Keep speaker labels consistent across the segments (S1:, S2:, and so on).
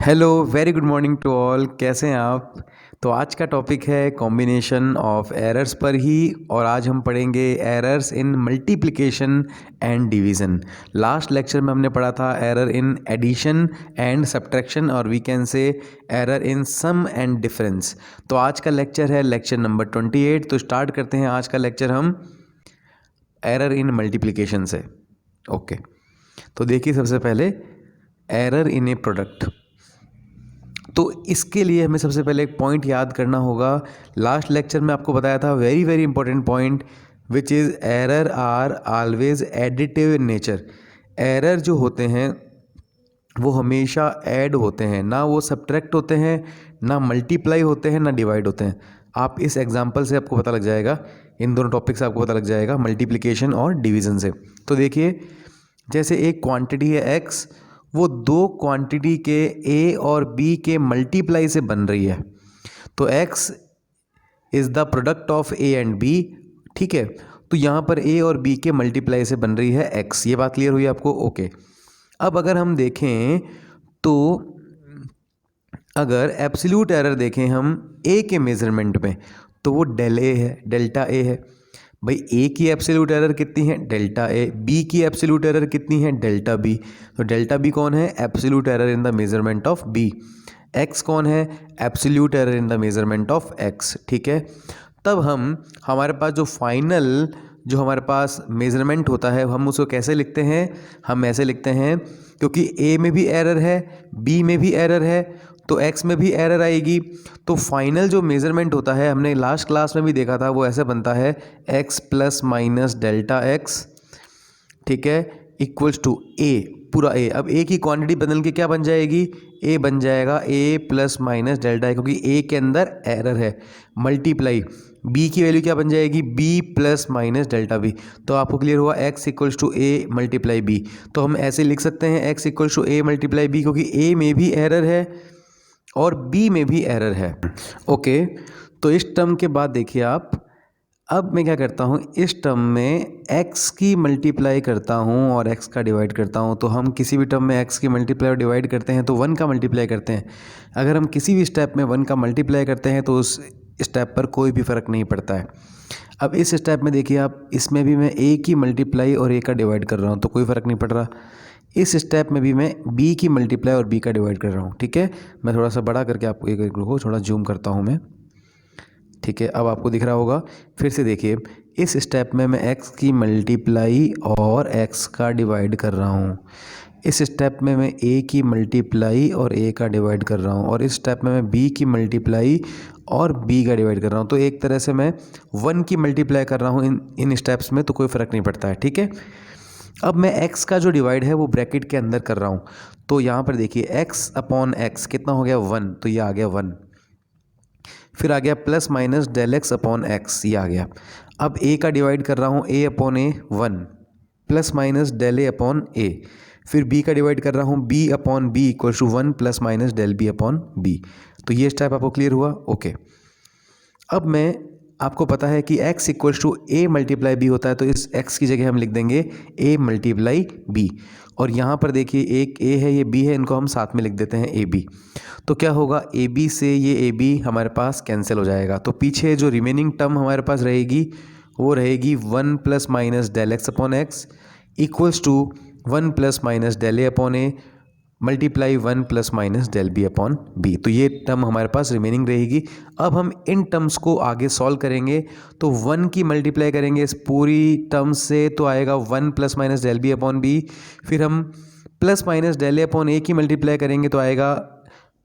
S1: Hello, very good morning to all. कैसे हैं आप? तो आज का टॉपिक है कॉम्बिनेशन ऑफ एरर्स पर ही, और आज हम पढ़ेंगे errors in multiplication and division. Last lecture में हमने पढ़ा था error in addition and subtraction, और we can say error in sum and difference. तो आज का लेक्चर है लेक्चर नंबर 28। तो स्टार्ट करते हैं आज का लेक्चर हम एरर इन मल्टीप्लिकेशन से। ओके, तो देखिए सबसे पहले एरर इन ए प्रोडक्ट। तो इसके लिए हमें सबसे पहले एक पॉइंट याद करना होगा। लास्ट लेक्चर में आपको बताया था very very important point, which is error are always additive in nature. Error जो होते हैं वो हमेशा ऐड होते हैं, ना वो सब्ट्रैक्ट होते हैं, ना मल्टीप्लाई होते हैं, ना डिवाइड होते हैं। आप इस एग्जांपल से आपको पता लग जाएगा, इन दोनों टॉपिक से आपको पता लग जाएगा, मल्टीप्लिकेशन और डिवीज़न से। तो देखिए, जैसे एक क्वांटिटी है x, वो दो क्वांटिटी के a और b के मल्टीप्लाई से बन रही है। तो x is the product of a and b। ठीक है, तो यहाँ पर a और b के मल्टीप्लाई से बन रही है x। ये बात क्लियर हुई आपको? ओके। अब अगर हम देखें तो अगर एब्सोल्यूट एरर देखें हम a के मेज़रमेंट में, तो वो डेल a है, डेल्टा a है। भाई a की एब्सोल्यूट एरर कितनी है? Delta a। b की एब्सोल्यूट एरर कितनी है? Delta b। तो डेल्टा b कौन है? Absolute error in the measurement of b। x कौन है? Absolute error in the measurement of x। ठीक है, तब हमारे पास जो हमारे पास मेजरमेंट होता है, हम उसको कैसे लिखते हैं? हम ऐसे लिखते हैं, क्योंकि a में भी एरर है, b में भी एरर है, तो x में भी एरर आएगी। तो फाइनल जो मेज़रमेंट होता है, हमने लास्ट क्लास में भी देखा था, वो ऐसे बनता है x plus minus delta x, ठीक है, इक्वल्स टू a, पूरा a। अब a की क्वांटिटी बदल के क्या बन जाएगी? a बन जाएगा a प्लस माइनस डेल्टा है, क्योंकि a के अंदर एरर है। मल्टीप्लाई b की वैल्यू क्या बन जाएगी? b plus minus delta b। तो आपको क्लियर हुआ, x equals to a multiply b। तो हम ऐसे लिख सकते हैं x equals to a multiply b, क्योंकि a में भी एरर है और b में भी एरर है। ओके, तो इस टर्म के बाद देखिए आप, अब मैं क्या करता हूँ, इस टर्म में x की मल्टीप्लाई करता हूँ और x का डिवाइड करता हूँ। तो हम किसी भी टर्म में x की मल्टीप्लाई और डिवाइड करते हैं तो 1 का मल्टीप्लाई करते हैं। अगर हम किसी भी स्टेप में 1 का मल्टीप्लाई करते हैं तो उस स्टेप पर कोई भी फ़र्क नहीं पड़ता है। अब इस स्टेप में देखिए आप, इसमें भी मैं a की मल्टीप्लाई और a का डिवाइड कर रहा हूँ, तो कोई फ़र्क नहीं पड़ रहा। इस स्टेप में भी मैं b की मल्टीप्लाई और b का डिवाइड कर रहा हूँ। ठीक है, मैं थोड़ा सा बड़ा करके आपको एक को थोड़ा जूम करता हूँ मैं। ठीक है, अब आपको दिख रहा होगा। फिर से देखिए, इस स्टेप में मैं x की मल्टीप्लाई और x का डिवाइड कर रहा हूँ। इस स्टेप में मैं a की मल्टीप्लाई और a का डिवाइड कर रहा हूँ, और इस स्टेप में मैं b की मल्टीप्लाई और b का डिवाइड कर रहा हूँ। तो एक तरह से मैं 1 की मल्टीप्लाई कर रहा हूँ इन स्टेप्स में, तो कोई फ़र्क नहीं पड़ता है। ठीक है, अब मैं x का जो डिवाइड है वो ब्रैकेट के अंदर कर रहा हूँ। तो यहाँ पर देखिए, x अपॉन x कितना हो गया? 1। तो ये आ गया 1। फिर आ गया plus minus del x upon x, ये आ गया। अब a का डिवाइड कर रहा हूँ, a upon A 1, plus minus del A upon A. फिर b का डिवाइड कर रहा हूँ, b upon b equal to 1 plus minus del b upon b। तो ये स्टेप आपको क्लियर हुआ? ओके। अब मैं आपको पता है कि x equals to a multiply b होता है, तो इस x की जगह हम लिख देंगे a मल्टीप्लाई b। और यहाँ पर देखिए, एक a है, ये b है, इनको हम साथ में लिख देते हैं ab। तो क्या होगा, ab से ये ab हमारे पास कैंसिल हो जाएगा। तो पीछे जो रिमेनिंग टर्म हमारे पास रहेगी वो रहेगी 1 plus minus del x upon x equals to 1 plus minus del A upon A multiply 1 plus minus del B upon B. तो ये टर्म हमारे पास रिमेनिंग रहेगी। अब हम इन टर्म्स को आगे सॉल्व करेंगे, तो 1 की मल्टीप्लाई करेंगे इस पूरी टर्म से, तो आएगा 1 plus minus del B upon B. फिर हम plus minus del A upon A की मल्टीप्लाई करेंगे, तो आएगा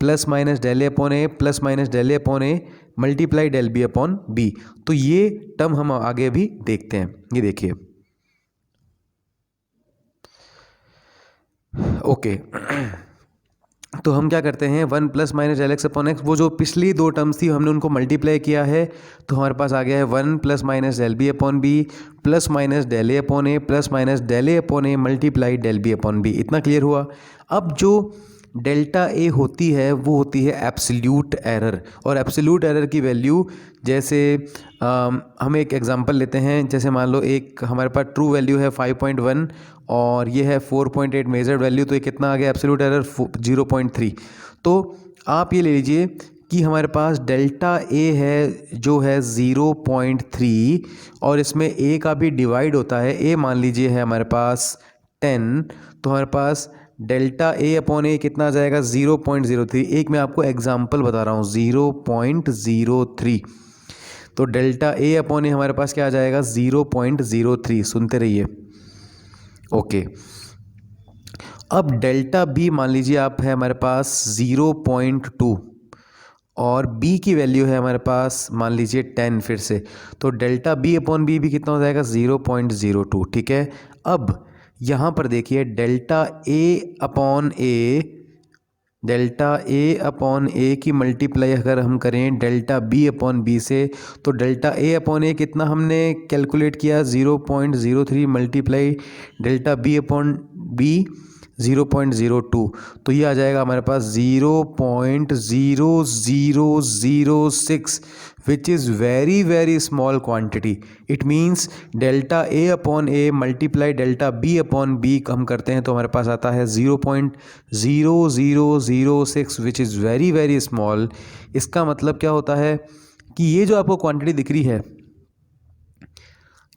S1: प्लस माइनस डेल ए अपॉन ए प्लस माइनस डेल ए अपॉन ए multiply del B upon B. तो ये टर्म हम आगे भी देखते हैं। ये देखिए, ओके। तो हम क्या करते हैं, 1 plus minus del x upon x, वो जो पिछली दो टर्म्स थी हमने उनको मल्टीप्लाई किया है, तो हमारे पास आ गया है 1 plus minus del B upon B plus minus del ए अपॉन ए प्लस माइनस डेल ए अपॉन ए multiply del B upon B. इतना क्लियर हुआ? अब जो डेल्टा ए होती है वो होती है एब्सोल्यूट एरर, और एब्सोल्यूट एरर की वैल्यू, जैसे हम एक एग्जांपल लेते हैं। जैसे मान लो एक हमारे पास ट्रू वैल्यू है 5.1 और ये है 4.8 मेजर्ड वैल्यू, तो ये कितना आ गया एब्सोल्यूट एरर? 0.3। तो आप ये ले लीजिए कि हमारे पास डेल्टा ए है जो है 0.3 और इसमें ए का भी डिवाइड होता है। ए मान लीजिए है हमारे पास 10, तो हमारे पास डेल्टा ए अपॉन ए कितना आ जाएगा 0.03। एक मैं आपको एग्जांपल बता रहा हूँ 0.03, तो डेल्टा ए अपॉन ए हमारे पास क्या आ जाएगा 0.03। सुनते रहिए। ओके, अब डेल्टा बी मान लीजिए आप है हमारे पास 0.2 और b की वैल्यू है हमारे पास मान लीजिए 10 फिर से, तो डेल्टा b अपॉन बी भी कितना हो जाएगा 0.02। ठीक है, अब यहाँ पर देखिए डेल्टा ए अपॉन ए की मल्टीप्लाई अगर हम करें डेल्टा बी अपॉन बी से, तो डेल्टा ए अपॉन ए कितना हमने कैलकुलेट किया 0.03 multiply delta b upon b 0.02, तो ये आ जाएगा हमारे पास 0.0006 which is very very small quantity. It means delta a upon A multiply delta b upon b हम करते हैं तो हमारे पास आता है 0.0006 which is very very small. इसका मतलब क्या होता है कि ये जो आपको क्वांटिटी दिख रही है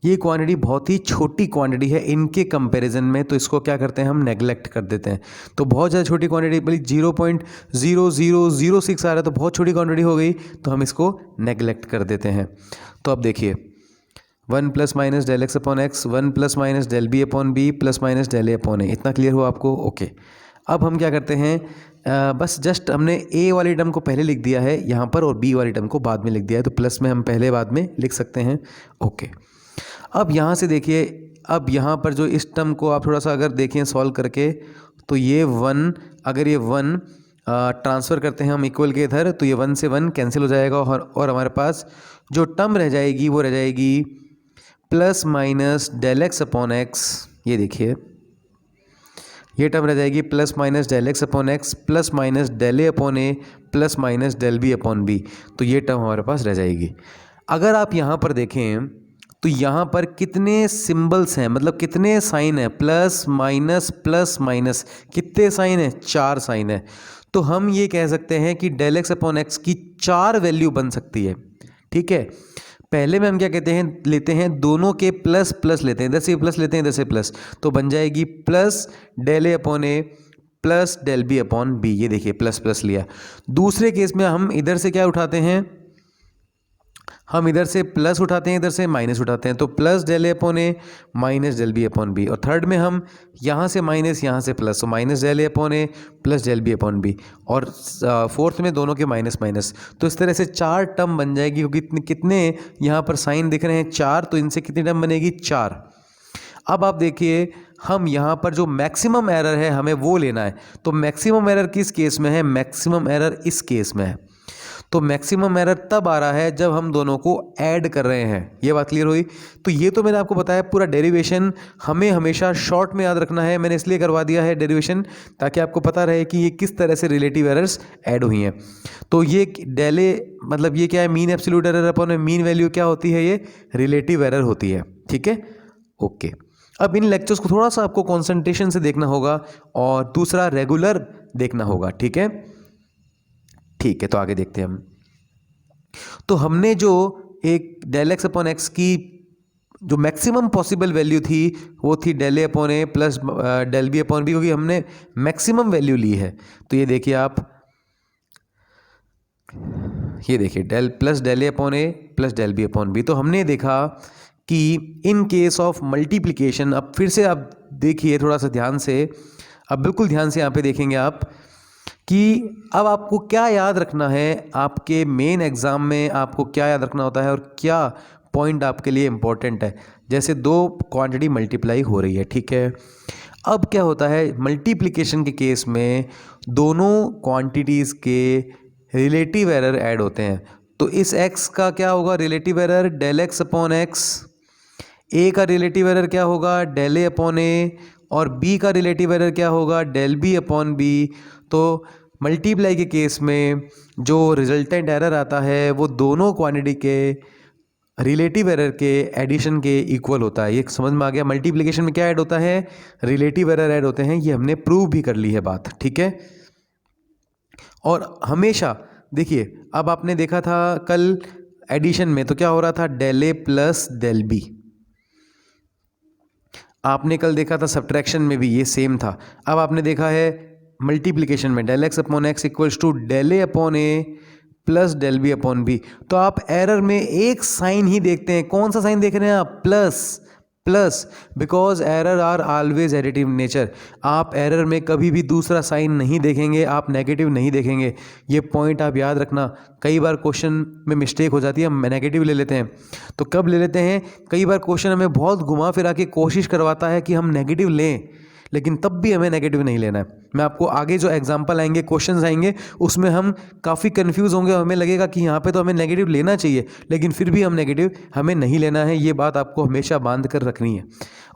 S1: ये क्वांटिटी बहुत ही छोटी क्वांटिटी है इनके कंपैरिजन में, तो इसको क्या करते हैं हम नेगलेक्ट कर देते हैं। तो बहुत ज़्यादा छोटी क्वांटिटी, बल्कि 0.0006 आ रहा है तो बहुत छोटी क्वांटिटी हो गई, तो हम इसको नेगलेक्ट कर देते हैं। तो अब देखिए 1 plus minus del x upon X, 1 plus minus del B upon B plus minus del A upon A. इतना क्लियर हो आपको? ओके, अब हम क्या करते हैं बस जस्ट हमने ए वाली टर्म को पहले लिख दिया है यहाँ पर और बी वाली टर्म को बाद में लिख दिया है, तो प्लस में हम पहले बाद में लिख सकते हैं। ओके, अब यहाँ से देखिए, अब यहाँ पर जो इस टर्म को आप थोड़ा सा अगर देखें सॉल्व करके, तो ये 1, अगर ये 1 ट्रांसफ़र करते हैं हम इक्वल के इधर, तो ये 1 से 1 कैंसिल हो जाएगा और हमारे पास जो टर्म रह जाएगी वो रह जाएगी plus minus del x upon x. ये देखिए ये टर्म रह जाएगी plus minus del x upon X plus minus del ए अपॉन ए plus minus del B upon B, तो ये टर्म हमारे पास रह जाएगी। अगर आप यहाँ पर देखें तो यहाँ पर कितने सिंबल्स हैं, मतलब कितने साइन हैं, प्लस माइनस कितने साइन हैं, 4 साइन है। तो हम ये कह सकते हैं कि डेल एक्स अपॉन एक्स की 4 वैल्यू बन सकती है। ठीक है, पहले में हम क्या कहते हैं, लेते हैं दोनों के प्लस प्लस लेते हैं, इधर से प्लस लेते हैं इधर से प्लस, तो बन जाएगी प्लस डेल ए अपॉन ए plus del B upon B. ये देखिए प्लस प्लस लिया। दूसरे केस में हम इधर से क्या उठाते हैं, हम इधर से प्लस उठाते हैं इधर से माइनस उठाते हैं, तो plus del A upon A minus del B upon B. और थर्ड में हम यहाँ से माइनस यहाँ से प्लस, तो माइनस डेल ए अपॉन ए plus del B upon B. और फोर्थ में दोनों के माइनस माइनस। तो इस तरह से 4 टर्म बन जाएगी, क्योंकि कितने यहाँ पर साइन दिख रहे हैं 4, तो इनसे कितनी टर्म बनेगी 4। अब आप देखिए हम यहाँ पर जो मैक्सिमम एरर है हमें वो लेना है, तो मैक्सिमम एरर किस केस में है, मैक्सिमम एरर इस केस में है। तो मैक्सिमम एरर तब आ रहा है जब हम दोनों को ऐड कर रहे हैं। ये बात क्लियर हुई? तो ये तो मैंने आपको बताया, पूरा डेरिवेशन हमें हमेशा शॉर्ट में याद रखना है। मैंने इसलिए करवा दिया है डेरिवेशन ताकि आपको पता रहे कि ये किस तरह से रिलेटिव एरर्स ऐड हुई हैं। तो ये डेले मतलब ये क्या है, mean absolute error upon mean value क्या होती है, ये रिलेटिव एरर होती है। ठीक है, ओके। अब इन लेक्चर्स को थोड़ा सा आपको कॉन्सेंट्रेशन से देखना होगा और दूसरा रेगुलर देखना होगा। ठीक है, ठीक है, तो आगे देखते हैं हम। तो हमने जो एक डेल एक्स अपॉन एक्स की जो मैक्सिमम पॉसिबल वैल्यू थी वो थी डेल ए अपॉन ए plus del B upon B, क्योंकि हमने मैक्सिमम वैल्यू ली है। तो ये देखिए आप, ये देखिए डेल प्लस डेल ए अपॉन ए plus del B upon B. तो हमने देखा कि इन केस ऑफ मल्टीप्लिकेशन, अब फिर से आप देखिए थोड़ा सा ध्यान से, अब बिल्कुल ध्यान से यहाँ पे देखेंगे आप कि अब आपको क्या याद रखना है, आपके मेन एग्ज़ाम में आपको क्या याद रखना होता है और क्या पॉइंट आपके लिए इम्पोर्टेंट है। जैसे 2 क्वांटिटी मल्टीप्लाई हो रही है, ठीक है। अब क्या होता है मल्टीप्लिकेशन के केस में, दोनों क्वांटिटीज़ के रिलेटिव एरर ऐड होते हैं। तो इस x का क्या होगा relative error, del x upon x. a का रिलेटिव एरर क्या होगा, डेल ए अपॉन ए। और b का रिलेटिव एरर क्या होगा, डेल बी अपॉन बी। तो मल्टीप्लाई के केस में जो रिजल्टेंट एरर आता है वो दोनों क्वांटिटी के रिलेटिव एरर के एडिशन के इक्वल होता है। ये समझ में आ गया? मल्टीप्लिकेशन में क्या ऐड होता है, रिलेटिव एरर ऐड होते हैं। ये हमने प्रूव भी कर ली है बात, ठीक है। और हमेशा देखिए, अब आपने देखा था कल एडिशन में तो क्या हो रहा था, del A plus del B. आपने कल देखा था सब्ट्रैक्शन में भी ये सेम था। अब आपने देखा है मल्टीप्लिकेशन में del x upon x equals to del A upon A plus del B upon B. तो आप एरर में एक साइन ही देखते हैं। कौन सा साइन देख रहे हैं आप? Plus. Plus, because error are always additive nature. आप एरर में कभी भी दूसरा साइन नहीं देखेंगे, आप नेगेटिव नहीं देखेंगे। ये पॉइंट आप याद रखना। कई बार क्वेश्चन में मिस्टेक हो जाती है, हम नेगेटिव ले लेते हैं। तो कब ले लेते हैं? कई बार क्वेश्चन हमें बहुत घुमा फिरा के कोशिश करवाता है कि हम नेगेटिव लें, लेकिन तब भी हमें नेगेटिव नहीं लेना है। मैं आपको आगे जो एग्जांपल आएंगे, क्वेश्चंस आएंगे, उसमें हम काफ़ी कंफ्यूज होंगे। हमें लगेगा कि यहाँ पे तो हमें नेगेटिव लेना चाहिए, लेकिन फिर भी हम नेगेटिव हमें नहीं लेना है। ये बात आपको हमेशा बांध कर रखनी है।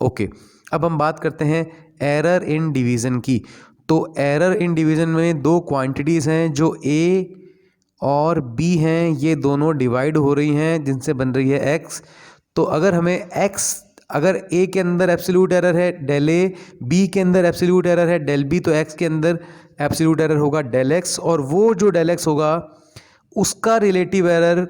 S1: ओके, अब हम बात करते हैं एरर इन डिवीज़न की। तो एरर इन डिवीज़न में दो क्वांटिटीज़ हैं जो ए और बी हैं, ये दोनों डिवाइड हो रही हैं जिनसे बन रही है एक्स। तो अगर हमें एक्स, अगर ए के अंदर एब्सोल्यूट एरर है डेल ए, बी के अंदर एब्सोल्यूट एरर है डेल बी, तो एक्स के अंदर एब्सोल्यूट एरर होगा डेल एक्स, और वो जो डेल एक्स होगा उसका रिलेटिव एरर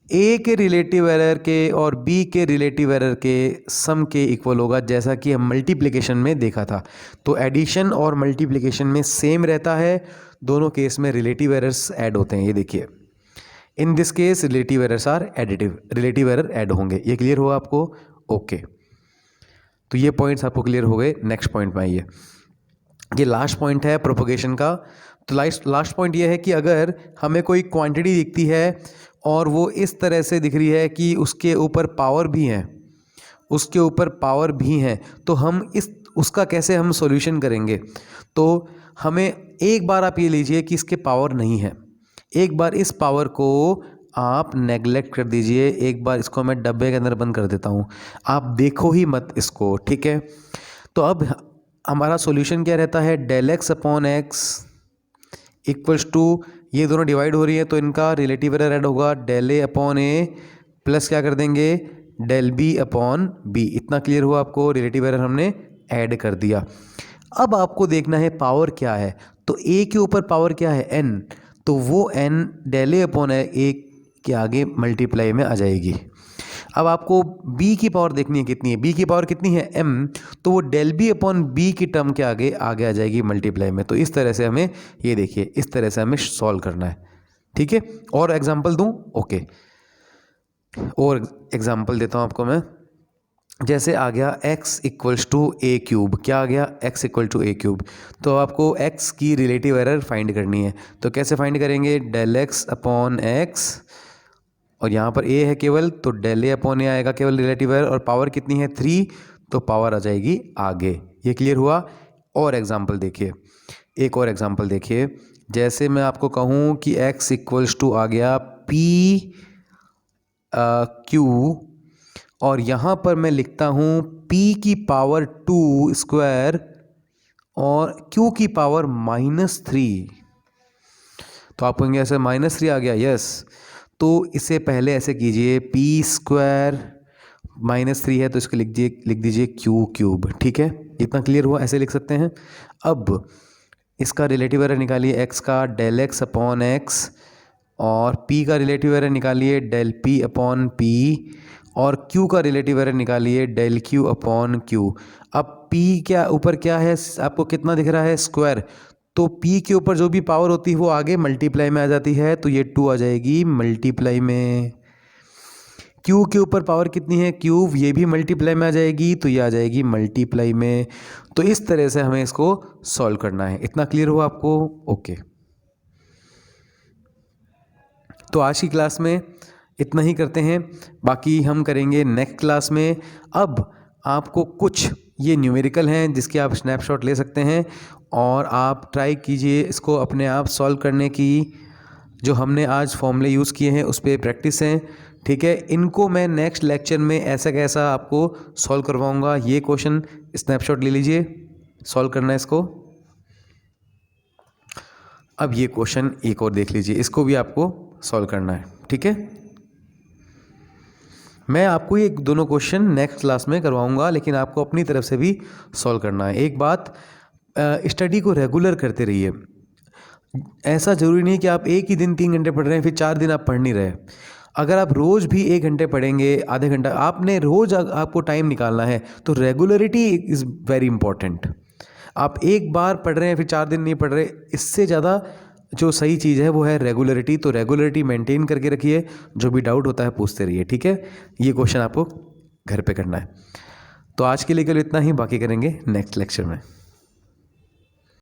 S1: ए के रिलेटिव एरर के और बी के रिलेटिव एरर के सम के इक्वल होगा, जैसा कि हम मल्टीप्लिकेशन में देखा था। तो एडिशन और मल्टीप्लिकेशन में सेम रहता है, दोनों केस में रिलेटिव एरर्स ऐड होते हैं। ये देखिए, in this case relative errors are additive, relative error add होंगे। ये क्लियर हुआ आपको? ओके, तो ये पॉइंट्स आपको क्लियर हो गए। नेक्स्ट पॉइंट में आइए। ये लास्ट पॉइंट है प्रोपोगेशन का। तो लास्ट पॉइंट ये है कि अगर हमें कोई क्वांटिटी दिखती है और वो इस तरह से दिख रही है कि उसके ऊपर पावर भी है, उसके ऊपर पावर भी है, तो हम उसका कैसे हम सॉल्यूशन करेंगे? तो हमें एक बार आप ये लीजिए कि इसके पावर नहीं है, एक बार इस पावर को आप नेगलेक्ट कर दीजिए। एक बार इसको मैं डब्बे के अंदर बंद कर देता हूँ, आप देखो ही मत इसको, ठीक है? तो अब हमारा सॉल्यूशन क्या रहता है? Del x upon x equals to, ये दोनों डिवाइड हो रही है तो इनका रिलेटिव एरर ऐड होगा डेल ए अपॉन ए प्लस क्या कर देंगे, डेल बी अपॉन बी। इतना क्लियर हुआ आपको? रिलेटिव एरर हमने ऐड कर दिया। अब आपको देखना है पावर क्या है। तो ए के ऊपर पावर क्या है? एन। तो वो एन डेल ए अपॉन ए के आगे मल्टीप्लाई में आ जाएगी। अब आपको b की पावर देखनी है कितनी है। b की पावर कितनी है? m। तो वो डेल बी अपॉन बी की टर्म के आगे आ जाएगी मल्टीप्लाई में। तो इस तरह से हमें, ये देखिए, इस तरह से हमें सॉल्व करना है, ठीक है? और एग्जांपल दूं? ओके, और एग्जांपल देता हूं आपको मैं। जैसे आ गया x equals to a cube. क्या आ गया? x equal to a cube. तो आपको x की रिलेटिव एरर फाइंड करनी है। तो कैसे फाइंड करेंगे? डेल एक्स अपॉन एक्स, और यहाँ पर a है केवल, तो डेल ए अपॉन ए आएगा केवल रिलेटिव एरर, और पावर कितनी है? 3, तो पावर आ जाएगी आगे। ये क्लियर हुआ? और एग्जांपल देखिए, एक और एग्जांपल देखिए। जैसे मैं आपको कहूँ कि x इक्वल्स टू आ गया p q, और यहाँ पर मैं लिखता हूँ p की पावर 2 स्क्वायर और q की पावर -3। तो आप कहेंगे ऐसे -3 आ गया? यस। तो इसे पहले ऐसे कीजिए, पी स्क्वायर -3 है तो इसको लिख दीजिए क्यू क्यूब, ठीक है? इतना क्लियर हुआ? ऐसे लिख सकते हैं। अब इसका रिलेटिव एरर निकालिए, एक्स का डेल एक्स अपॉन एक्स, और पी का रिलेटिव एरर निकालिए डेल पी अपॉन पी, और क्यू का रिलेटिव एरर निकालिए डेल क्यू अपॉन क्यू। अब पी क्या ऊपर क्या है आपको कितना दिख रहा है? स्क्वायर। तो p के ऊपर जो भी पावर होती है वो आगे मल्टीप्लाई में आ जाती है, तो ये 2 आ जाएगी मल्टीप्लाई में। q के ऊपर पावर कितनी है? क्यूब, ये भी मल्टीप्लाई में आ जाएगी, तो ये आ जाएगी मल्टीप्लाई में। तो इस तरह से हमें इसको सॉल्व करना है। इतना क्लियर हुआ आपको? ओके, तो आज की क्लास में इतना ही करते हैं, बाकी हम करेंगे नेक्स्ट क्लास में। अब आपको कुछ ये न्यूमेरिकल हैं जिसके आप स्नैपशॉट ले सकते हैं, और आप ट्राई कीजिए इसको अपने आप सॉल्व करने की। जो हमने आज फॉर्मूले यूज़ किए हैं उस पर प्रैक्टिस है, ठीक है? इनको मैं नेक्स्ट लेक्चर में ऐसा कैसा आपको सॉल्व करवाऊंगा। ये क्वेश्चन स्नैपशॉट ले लीजिए, सॉल्व करना है इसको। अब ये क्वेश्चन एक और देख लीजिए, इसको भी आपको सॉल्व करना है, ठीक है? मैं आपको ये दोनों क्वेश्चन नेक्स्ट क्लास में करवाऊंगा, लेकिन आपको अपनी तरफ से भी सॉल्व करना है। एक बात, स्टडी को रेगुलर करते रहिए। ऐसा ज़रूरी नहीं कि आप एक ही दिन 3 घंटे पढ़ रहे हैं फिर 4 दिन आप पढ़ नहीं रहे। अगर आप रोज़ भी 1 घंटे पढ़ेंगे, आधे घंटा आपने रोज़ आपको टाइम निकालना है, तो रेगुलरिटी इज़ वेरी इंपॉर्टेंट। आप एक बार पढ़ रहे हैं फिर 4 दिन नहीं पढ़ रहे, इससे ज़्यादा जो सही चीज़ है वो है रेगुलरिटी। तो रेगुलरिटी मेंटेन करके रखिए, जो भी डाउट होता है पूछते रहिए, ठीक है। ये क्वेश्चन आपको घर पे करना है। तो आज के लिए केवल इतना ही, बाकी करेंगे नेक्स्ट लेक्चर में।